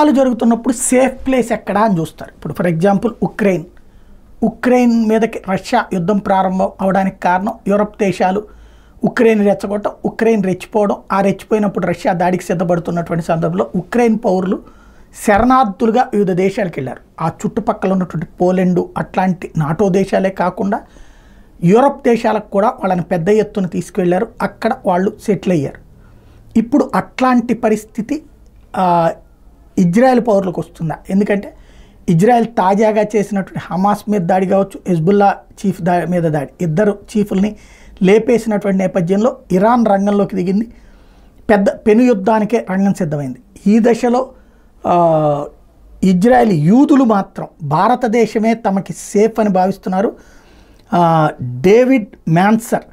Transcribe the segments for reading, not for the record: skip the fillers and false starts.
జరుగుతున్నప్పుడు safe place ఎక్కడా అని చూస్తారు. ఇప్పుడు ఫర్ ఎగ్జాంపుల్ ఉక్రెయిన్ మీదకి రష్యా యుద్ధం ప్రారంభం అవడానికి కారణం యూరప్ దేశాలు ఉక్రెయిన్ రెచ్చగొట్టడం, ఉక్రెయిన్ రెచ్చిపోవడం. ఆ రెచ్చిపోయినప్పుడు రష్యా దాడికి సిద్ధపడుతున్నటువంటి సందర్భంలో ఉక్రెయిన్ పౌరులు శరణార్థులుగా వివిధ దేశాలకు వెళ్ళారు. ఆ చుట్టుపక్కల ఉన్నటువంటి పోలెండు అట్లాంటి నాటో దేశాలే కాకుండా యూరప్ దేశాలకు కూడా వాళ్ళని పెద్ద ఎత్తున తీసుకువెళ్ళారు. అక్కడ వాళ్ళు సెటిల్ అయ్యారు. ఇప్పుడు అట్లాంటి పరిస్థితి ఇజ్రాయెల్ పౌరులకు వస్తుందా? ఎందుకంటే ఇజ్రాయెల్ తాజాగా చేసినటువంటి హమాస్ మీద దాడి కావచ్చు, హెజ్బుల్లా చీఫ్ మీద దాడి, ఇద్దరు చీఫ్ల్ని లేపేసినటువంటి నేపథ్యంలో ఇరాన్ రంగంలోకి దిగింది. పెద్ద పెను యుద్ధానికే రంగం సిద్ధమైంది. ఈ దశలో ఇజ్రాయెల్ యూదులు మాత్రం భారతదేశమే తమకి సేఫ్ అని భావిస్తున్నారు. డేవిడ్ మ్యాన్సర్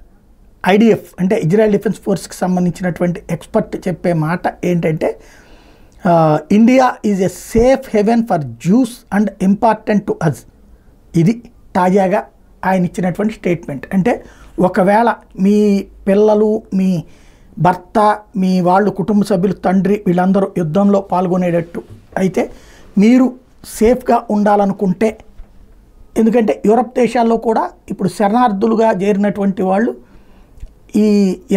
ఐడిఎఫ్ అంటే ఇజ్రాయెల్ డిఫెన్స్ ఫోర్స్కి సంబంధించినటువంటి ఎక్స్పర్ట్ చెప్పే మాట ఏంటంటే India is a safe haven for Jews and important to us. ఇది తాజాగా ఆయన ఇచ్చినటువంటి స్టేట్మెంట్. అంటే ఒకవేళ మీ పిల్లలు, మీ భర్త, మీ వాళ్ళు కుటుంబ సభ్యులు, తండ్రి వీళ్ళందరూ యుద్ధంలో పాల్గొనేటట్టు అయితే మీరు సేఫ్గా ఉండాలనుకుంటే, ఎందుకంటే యూరప్ దేశాల్లో కూడా ఇప్పుడు శరణార్థులుగా చేరినటువంటి వాళ్ళు ఈ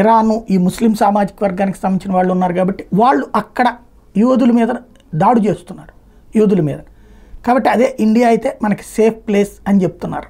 ఇరాను, ఈ ముస్లిం సామాజిక వర్గానికి సంబంధించిన వాళ్ళు ఉన్నారు కాబట్టి వాళ్ళు అక్కడ యోధుల మీద దాడి చేస్తున్నారు, యూదుల మీద. కాబట్టి అదే ఇండియా అయితే మనకి సేఫ్ ప్లేస్ అని చెప్తున్నారు.